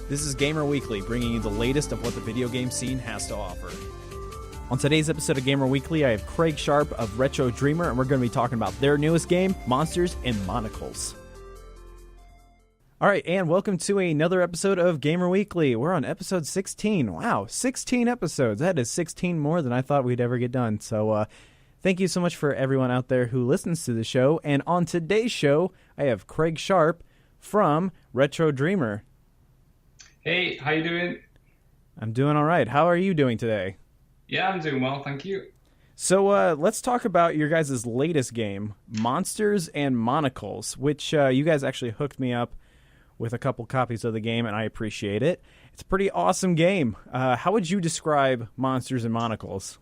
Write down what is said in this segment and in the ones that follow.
This is Gamer Weekly, bringing you the latest of what the video game scene has to offer. On today's episode of Gamer Weekly, I have Craig Sharpe of Retro Dreamer, and we're going to be talking about their newest game, Monsters and Monocles. All right, and welcome to another episode of Gamer Weekly. We're on episode 16. Wow, 16 episodes. That is 16 more than I thought we'd ever get done. So thank you so much for everyone out there who listens to the show. And on today's show, I have Craig Sharpe from Retro Dreamer. Hey, how you doing? I'm doing all right. How are you doing today? Yeah, I'm doing well, thank you. So let's talk about your guys' latest game, Monsters and Monocles, which you guys actually hooked me up with a couple copies of the game, and I appreciate it. It's a pretty awesome game. How would you describe Monsters and Monocles?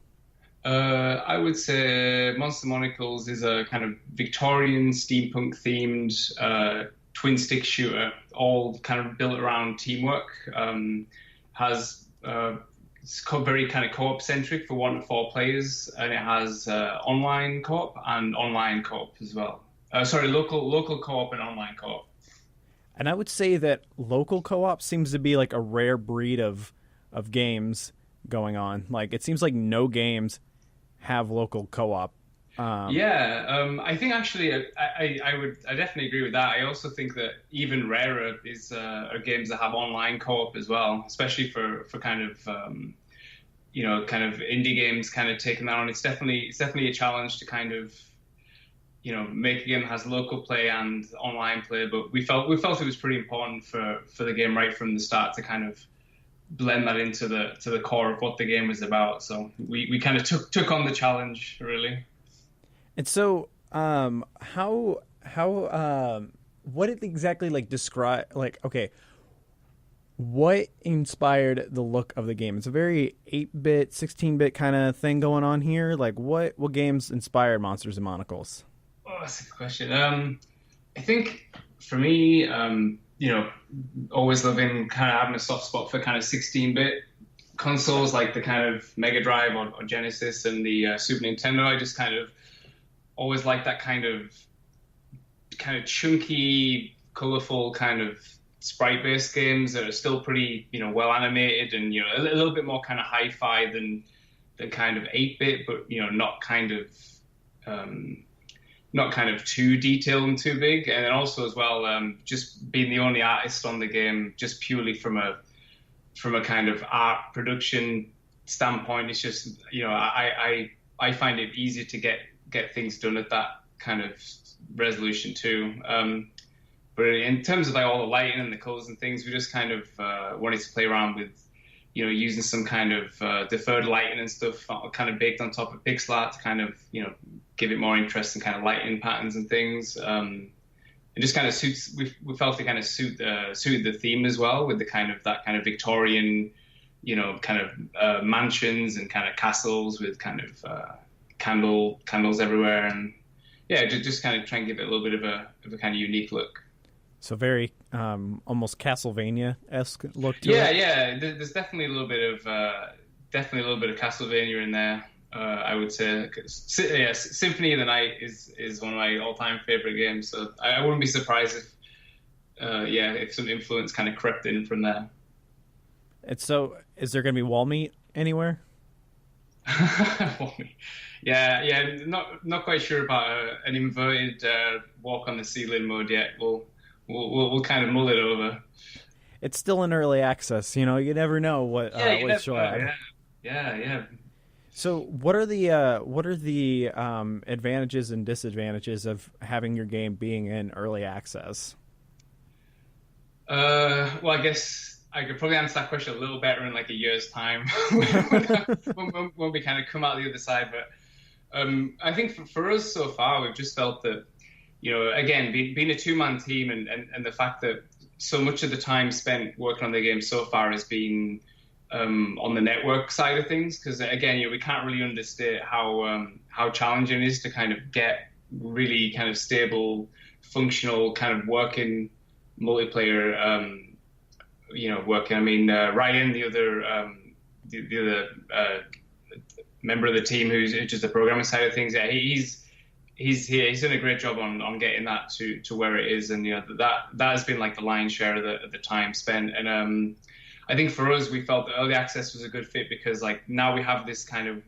I would say Monster Monocles is a kind of Victorian steampunk-themed twin-stick shooter, all kind of built around teamwork. Has it's very kind of co-op-centric for 1 to 4 players, and it has online co-op and online co-op as well. Local co-op and online co-op. And I would say that local co-op seems to be like a rare breed of games going on. Like, it seems like no games have local co-op. I think actually I definitely agree with that. I also think that even rarer are games that have online co-op as well, especially for kind of kind of indie games kind of taking that on. It's definitely a challenge to kind of make a game that has local play and online play, but we felt it was pretty important for the game right from the start to kind of blend that into the core of what the game was about. So we kind of took on the challenge, really. And so how what exactly describe what inspired the look of the game? It's a very 8-bit, 16-bit kind of thing going on here. Like, what games inspired Monsters and Monocles? Oh, that's a good question. I think for me, always loving kind of having a soft spot for kind of 16-bit consoles like the kind of Mega Drive or Genesis and the Super Nintendo. I just kind of always like that kind of chunky, colorful kind of sprite-based games that are still pretty, well animated and a little bit more kind of hi-fi than kind of 8-bit, but not kind of too detailed and too big. And then also as well, just being the only artist on the game, just purely from a kind of art production standpoint, it's just I find it easier to get things done at that kind of resolution too. But in terms of all the lighting and the colors and things, we just kind of wanted to play around with using some kind of deferred lighting and stuff kind of baked on top of pixel art to kind of give it more interesting kind of lighting patterns and things. It just kind of suits. We felt it kind of suited the theme as well, with that kind of Victorian, kind of mansions and kind of castles with kind of candles everywhere, and just kind of try and give it a little bit of a kind of unique look. So very almost Castlevania-esque look to it. Yeah. There's definitely a little bit of Castlevania in there. I would say, Symphony of the Night is one of my all-time favorite games. So I wouldn't be surprised if some influence kind of crept in from there. And so, is there going to be wall meat anywhere? Wall meat. Yeah. Not quite sure about an inverted walk on the ceiling mode yet. We'll kind of mull it over. It's still in early access. You never know what show up. Yeah. So, what are the advantages and disadvantages of having your game being in early access? Well, I guess I could probably answer that question a little better in like a year's time when we kind of come out the other side. But I think for us so far, we've just felt that, again, being a 2-man team and the fact that so much of the time spent working on the game so far has been on the network side of things, because again, we can't really understate how challenging it is to kind of get really kind of stable, functional, kind of working multiplayer. Working. I mean, Ryan, the other member of the team who's just the programming side of things, he's he's done a great job on getting that to where it is, and that has been like the lion's share of the time spent. And I think for us, we felt that early access was a good fit because like now we have this kind of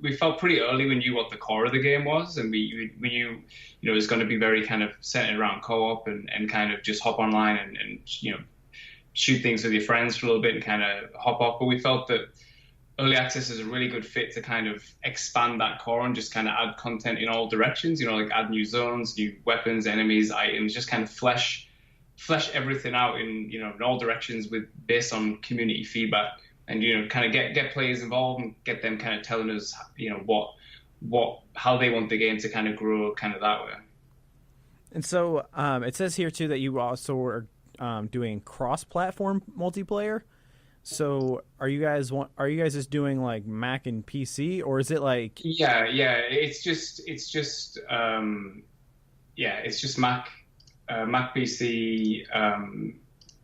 we felt pretty early we knew what the core of the game was, and we knew it was going to be very kind of centered around co-op and kind of just hop online and shoot things with your friends for a little bit and kind of hop off. But we felt that early access is a really good fit to kind of expand that core and just kind of add content in all directions, like add new zones, new weapons, enemies, items, just kind of flesh everything out in all directions based on community feedback, and kind of get players involved and get them kind of telling us how they want the game to kind of grow kind of that way. And so it says here too that you also are doing cross-platform multiplayer. So are you guys just doing like Mac and PC, or is it like? Yeah, it's just Mac, PC,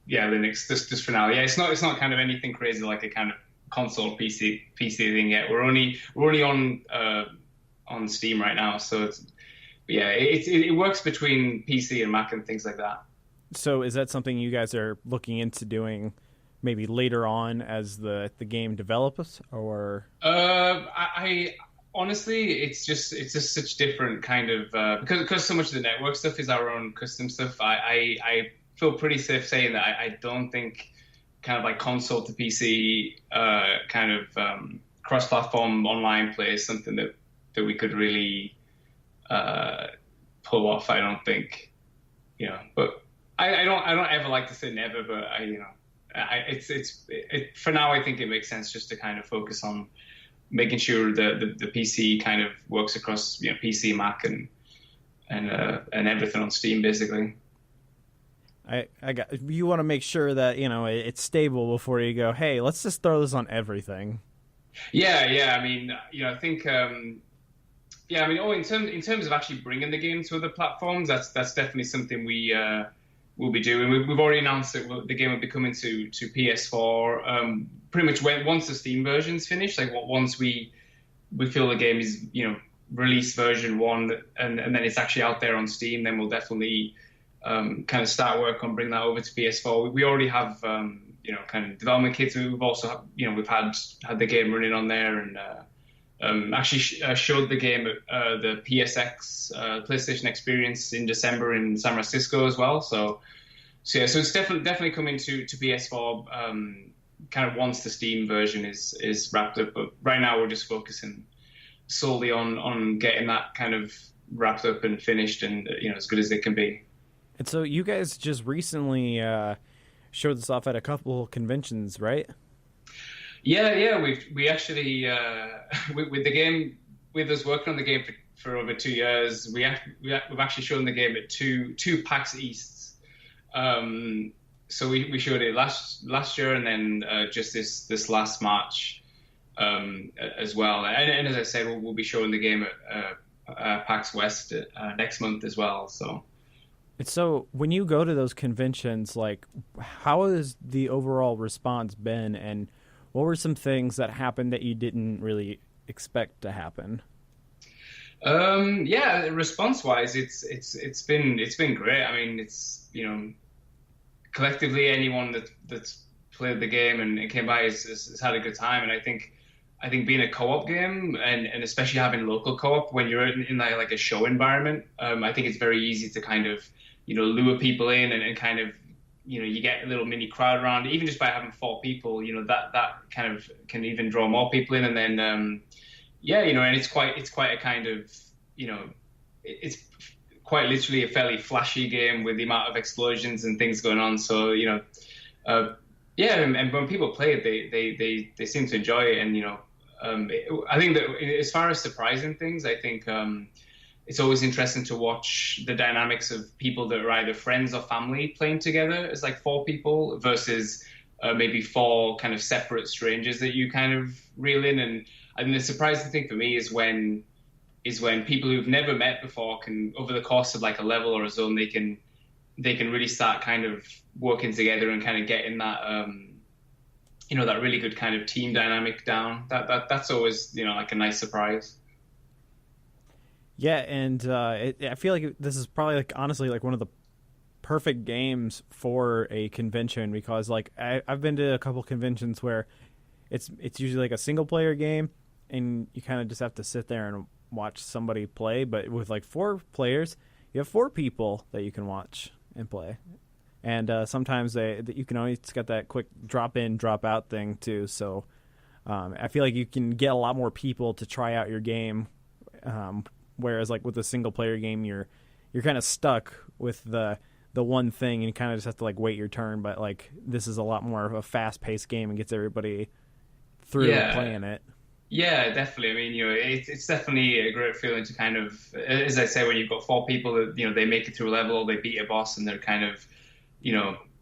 Linux. Just for now. Yeah, it's not kind of anything crazy like a kind of console PC thing yet. We're only on Steam right now, so it works between PC and Mac and things like that. So is that something you guys are looking into doing? Maybe later on as the game develops, or I honestly, it's just such different kind of because so much of the network stuff is our own custom stuff. I feel pretty safe saying that I don't think kind of like console to PC kind of cross-platform online play is something that we could really pull off. I don't think, but I don't ever like to say never, but for now, I think it makes sense just to kind of focus on making sure the PC kind of works across PC, Mac, and everything on Steam, basically. You want to make sure that it's stable before you go, hey, let's just throw this on everything. Yeah. I mean, I think in terms of actually bringing the game to other platforms, that's definitely something we'll be doing. We've already announced that the game will be coming to PS4 pretty much once the Steam version's finished. Like once we feel the game is release version 1 and then it's actually out there on Steam, then we'll definitely kind of start work on bringing that over to PS4. We already have kind of development kits. We've also we've had the game running on there, and actually showed the game at the PSX PlayStation Experience in December in San Francisco as well. So it's definitely coming to PS4 kind of once the Steam version is wrapped up. But right now we're just focusing solely on getting that kind of wrapped up and finished and as good as it can be. And so you guys just recently showed this off at a couple conventions, right? Yeah. We actually with the game, with us working on the game for over 2 years, we've actually shown the game at two PAX Easts. So we showed it last year, and then just this last March as well. And as I said, we'll be showing the game at PAX West next month as well. So when you go to those conventions, like, how has the overall response been, and what were some things that happened that you didn't really expect to happen? Response-wise, it's been great. I mean, it's collectively anyone that's played the game and came by has had a good time. And I think being a co-op game and especially having local co-op when you're in like a show environment, I think it's very easy to kind of lure people in and kind of you get a little mini crowd around, even just by having 4 people, that kind of can even draw more people in. And then, and it's quite a kind of, it's quite literally a fairly flashy game with the amount of explosions and things going on. So, and when people play it, they seem to enjoy it. And, I think that as far as surprising things, I think, it's always interesting to watch the dynamics of people that are either friends or family playing together as like 4 people versus maybe 4 kind of separate strangers that you kind of reel in. And I think the surprising thing for me is when people who've never met before can, over the course of like a level or a zone, they can really start kind of working together and kind of getting that that really good kind of team dynamic down. That's always like a nice surprise. Yeah, and I feel like this is probably like honestly like one of the perfect games for a convention because like I've been to a couple conventions where it's usually like a single player game and you kind of just have to sit there and watch somebody play. But with like 4 players, you have 4 people that you can watch and play. And sometimes you can always get that quick drop in, drop out thing too. So I feel like you can get a lot more people to try out your game. Whereas like with a single player game, you're kind of stuck with the one thing, and you kind of just have to like wait your turn. But like this is a lot more of a fast paced game and gets everybody through playing it. Yeah, definitely. I mean, it's definitely a great feeling to kind of, as I say, when you've got 4 people that, they make it through a level, they beat a boss, and they're kind of,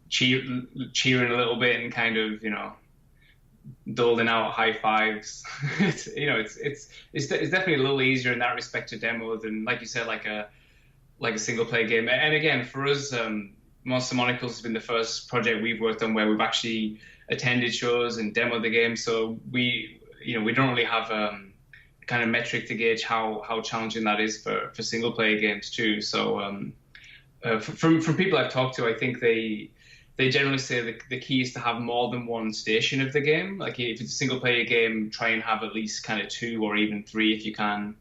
cheering a little bit and kind of, doling out high fives. It's definitely a little easier in that respect to demo than, like you said, like a single player game. And again, for us, Monocles has been the first project we've worked on where we've actually attended shows and demoed the game. So we don't really have kind of metric to gauge how challenging that is for single player games too. So from people I've talked to, I think they generally say the key is to have more than one station of the game. Like if it's a single player game, try and have at least kind of 2 or even 3 if you can.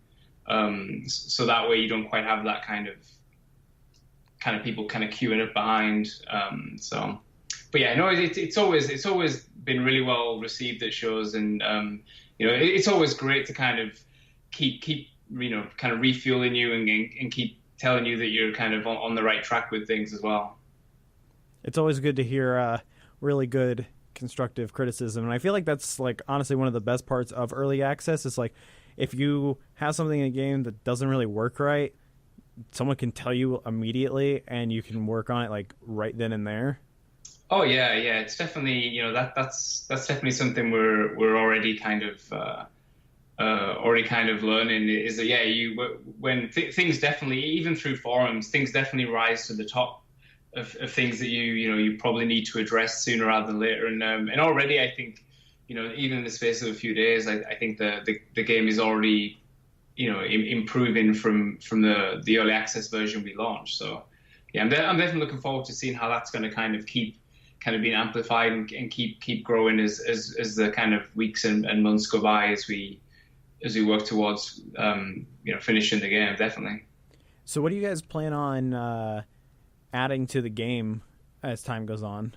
So that way you don't quite have that kind of people kind of queuing up behind. But yeah, no, it's always been really well received at shows, and it's always great to kind of keep kind of refueling you and keep telling you that you're kind of on the right track with things as well. It's always good to hear really good constructive criticism, and I feel like that's like honestly one of the best parts of early access. Is like if you have something in a game that doesn't really work right, someone can tell you immediately, and you can work on it like right then and there. Oh yeah, it's definitely that's definitely something we're already kind of learning is that when things definitely, even through forums, things definitely rise to the top of things that you probably need to address sooner rather than later, and already I think even in the space of a few days, I think the game is already improving from the early access version we launched. So yeah, I'm definitely looking forward to seeing how that's going to kind of keep being amplified and keep growing as the kind of weeks and months go by as we work towards finishing the game. Definitely. So what do you guys plan on adding to the game as time goes on?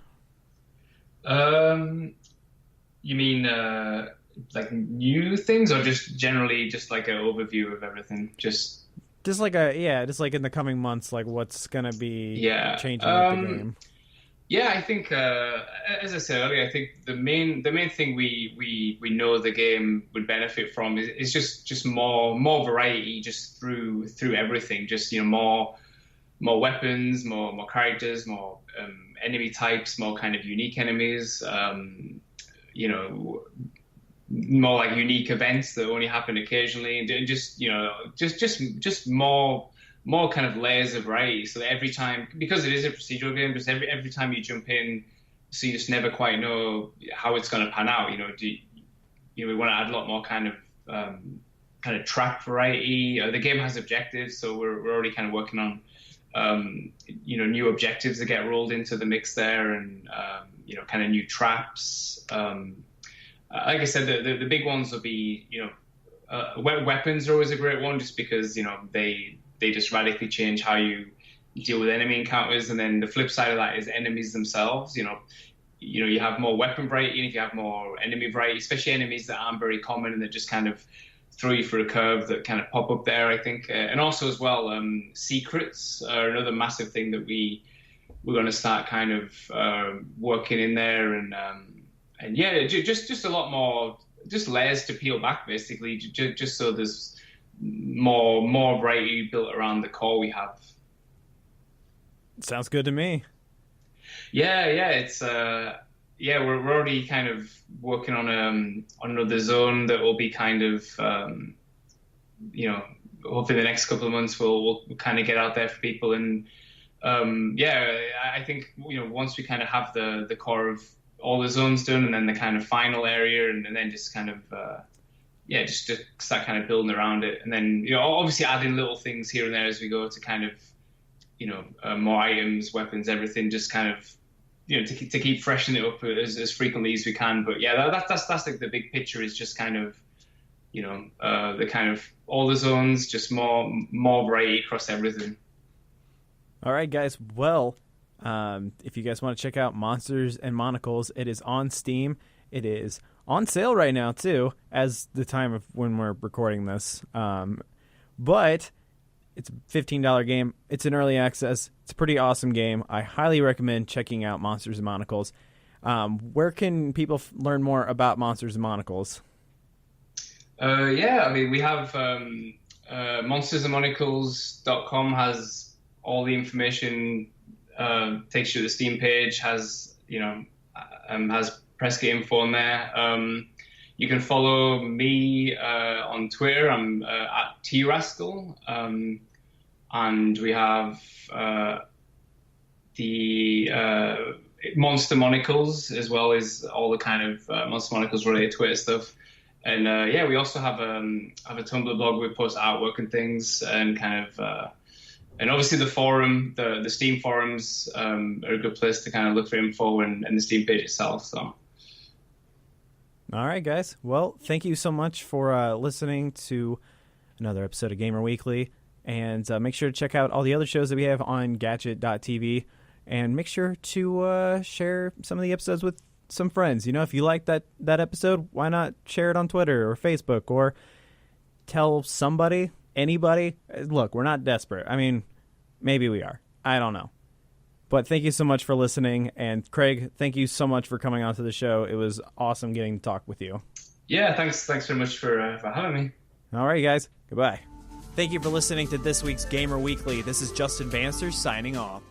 You mean like new things, or just generally just like an overview of everything? Just like in the coming months, like what's gonna be changing with the game? Yeah, I think as I said earlier, I think the main thing we know the game would benefit from is just more variety just through everything. Just more weapons, more characters, more enemy types, more kind of unique enemies. More like unique events that only happen occasionally, and just more kind of layers of variety, so that every time, because it is a procedural game, just every time you jump in, so you just never quite know how it's going to pan out. We want to add a lot more kind of track variety. The game has objectives, so we're already kind of working on new objectives that get rolled into the mix there, and kind of new traps. Like I said, the big ones will be weapons are always a great one, just because they just radically change how you deal with enemy encounters. And then the flip side of that is enemies themselves. You have more weapon variety, and if you have more enemy variety, especially enemies that aren't very common and that just kind of throw you for a curve, that kind of pop up there, I think. And also as well, secrets are another massive thing that we're going to start kind of working in there. And yeah, just a lot more, just layers to peel back, basically, just so there's more variety built around the core we have. Sounds good to me. Yeah, it's we're already kind of working on another zone that will be kind of hopefully the next couple of months we'll kind of get out there for people. And I think once we kind of have the core of all the zones done, and then the kind of final area, and then just kind of yeah, just to start kind of building around it. And then, obviously adding little things here and there as we go to kind of, more items, weapons, everything, just kind of, to keep freshening it up as frequently as we can. But yeah, that's like the big picture, is just kind of, the kind of all the zones, just more variety across everything. All right, guys. Well, if you guys want to check out Monsters and Monocles, it is on Steam. It is on sale right now, too, as the time of when we're recording this. But it's a $15 game. It's an early access. It's a pretty awesome game. I highly recommend checking out Monsters and Monocles. Where can people learn more about Monsters and Monocles? Yeah, I mean, we have monstersandmonocles.com has all the information, takes you to the Steam page, has press game info on there. You can follow me on Twitter. I'm at trascal. And we have the Monster Monocles, as well as all the kind of Monster Monocles related Twitter stuff. And yeah, we also have a Tumblr blog where we post artwork and things, and kind of and obviously the forum, the Steam forums are a good place to kind of look for info, and the Steam page itself. So. All right, guys. Well, thank you so much for listening to another episode of Gamer Weekly, and make sure to check out all the other shows that we have on Gadget.tv, and make sure to share some of the episodes with some friends. If you like that episode, why not share it on Twitter or Facebook, or tell somebody, anybody. Look, we're not desperate. I mean, maybe we are. I don't know. But thank you so much for listening. And Craig, thank you so much for coming onto the show. It was awesome getting to talk with you. Yeah, thanks very much for having me. All right, guys. Goodbye. Thank you for listening to this week's Gamer Weekly. This is Justin Bannister signing off.